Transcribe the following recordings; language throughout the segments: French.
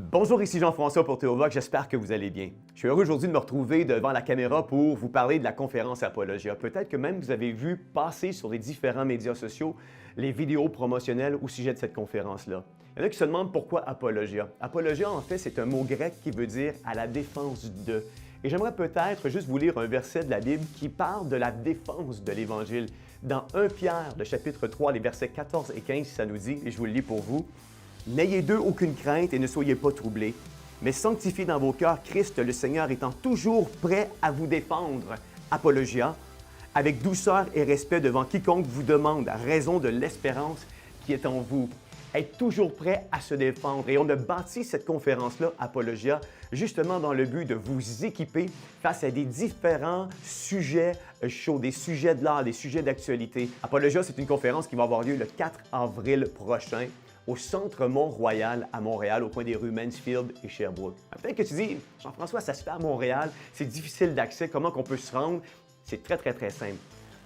Bonjour, ici Jean-François pour Théovox, j'espère que vous allez bien. Je suis heureux aujourd'hui de me retrouver devant la caméra pour vous parler de la conférence Apologia. Peut-être que même vous avez vu passer sur les différents médias sociaux les vidéos promotionnelles au sujet de cette conférence-là. Il y en a qui se demandent pourquoi Apologia. Apologia, en fait, c'est un mot grec qui veut dire « à la défense de ». Et j'aimerais peut-être juste vous lire un verset de la Bible qui parle de la défense de l'Évangile. Dans 1 Pierre, le chapitre 3, les versets 14 et 15, ça nous dit, et je vous le lis pour vous, « N'ayez d'eux aucune crainte et ne soyez pas troublés, mais sanctifiez dans vos cœurs Christ le Seigneur étant toujours prêt à vous défendre. » Apologia, avec douceur et respect devant quiconque vous demande à raison de l'espérance qui est en vous. Être toujours prêt à se défendre. Et on a bâti cette conférence-là, Apologia, justement dans le but de vous équiper face à des différents sujets chauds, des sujets de l'art, des sujets d'actualité. Apologia, c'est une conférence qui va avoir lieu le 4 avril prochain au Centre Mont-Royal à Montréal, au coin des rues Mansfield et Sherbrooke. Peut-être que tu dis, Jean-François, ça se fait à Montréal, c'est difficile d'accès, comment qu'on peut se rendre? C'est très simple.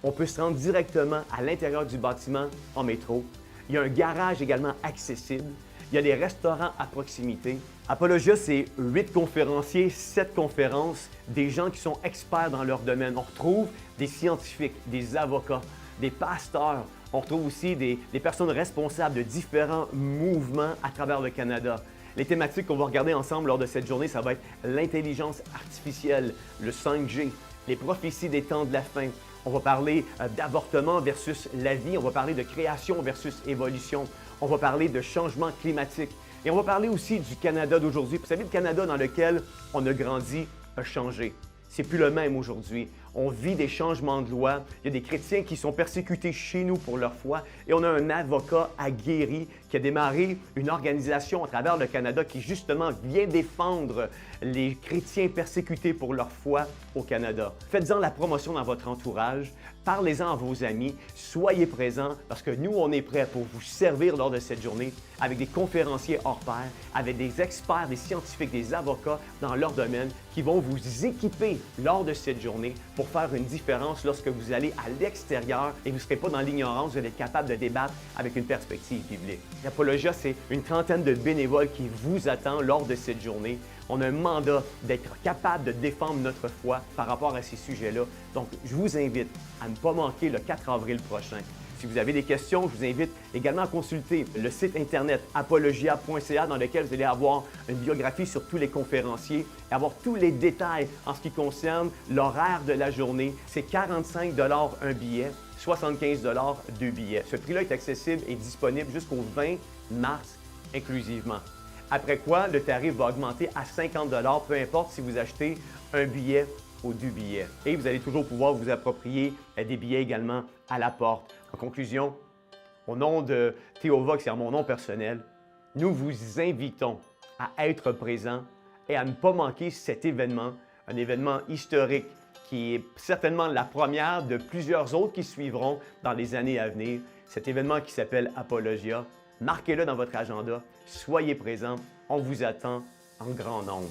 On peut se rendre directement à l'intérieur du bâtiment en métro. Il y a un garage également accessible. Il y a des restaurants à proximité. Apologia, c'est 8 conférenciers, 7 conférences, des gens qui sont experts dans leur domaine. On retrouve des scientifiques, des avocats, des pasteurs. On retrouve aussi des personnes responsables de différents mouvements à travers le Canada. Les thématiques qu'on va regarder ensemble lors de cette journée, ça va être l'intelligence artificielle, le 5G, les prophéties des temps de la fin. On va parler d'avortement versus la vie. On va parler de création versus évolution. On va parler de changement climatique. Et on va parler aussi du Canada d'aujourd'hui. Vous savez, le Canada dans lequel on a grandi a changé. C'est plus le même aujourd'hui. On vit des changements de loi. Il y a des chrétiens qui sont persécutés chez nous pour leur foi. Et on a un avocat aguerri qui a démarré une organisation à travers le Canada qui justement vient défendre les chrétiens persécutés pour leur foi au Canada. Faites-en la promotion dans votre entourage. Parlez-en à vos amis. Soyez présents parce que nous, on est prêts pour vous servir lors de cette journée avec des conférenciers hors pair, avec des experts, des scientifiques, des avocats dans leur domaine qui vont vous équiper lors de cette journée pour faire une différence lorsque vous allez à l'extérieur et vous ne serez pas dans l'ignorance, vous allez être capable de débattre avec une perspective biblique. L'Apologia, c'est une trentaine de bénévoles qui vous attendent lors de cette journée. On a un mandat d'être capable de défendre notre foi par rapport à ces sujets-là. Donc, je vous invite à ne pas manquer le 4 avril prochain. Si vous avez des questions, je vous invite également à consulter le site internet apologia.ca dans lequel vous allez avoir une biographie sur tous les conférenciers et avoir tous les détails en ce qui concerne l'horaire de la journée. C'est 45 $ un billet, 75 $ deux billets. Ce prix-là est accessible et disponible jusqu'au 20 mars inclusivement. Après quoi, le tarif va augmenter à 50 $, peu importe si vous achetez un billet ou 2 billets. Et vous allez toujours pouvoir vous approprier des billets également à la porte. En conclusion, au nom de Théovox et à mon nom personnel, nous vous invitons à être présents et à ne pas manquer cet événement, un événement historique qui est certainement la première de plusieurs autres qui suivront dans les années à venir. Cet événement qui s'appelle Apologia. Marquez-le dans votre agenda, soyez présents, on vous attend en grand nombre.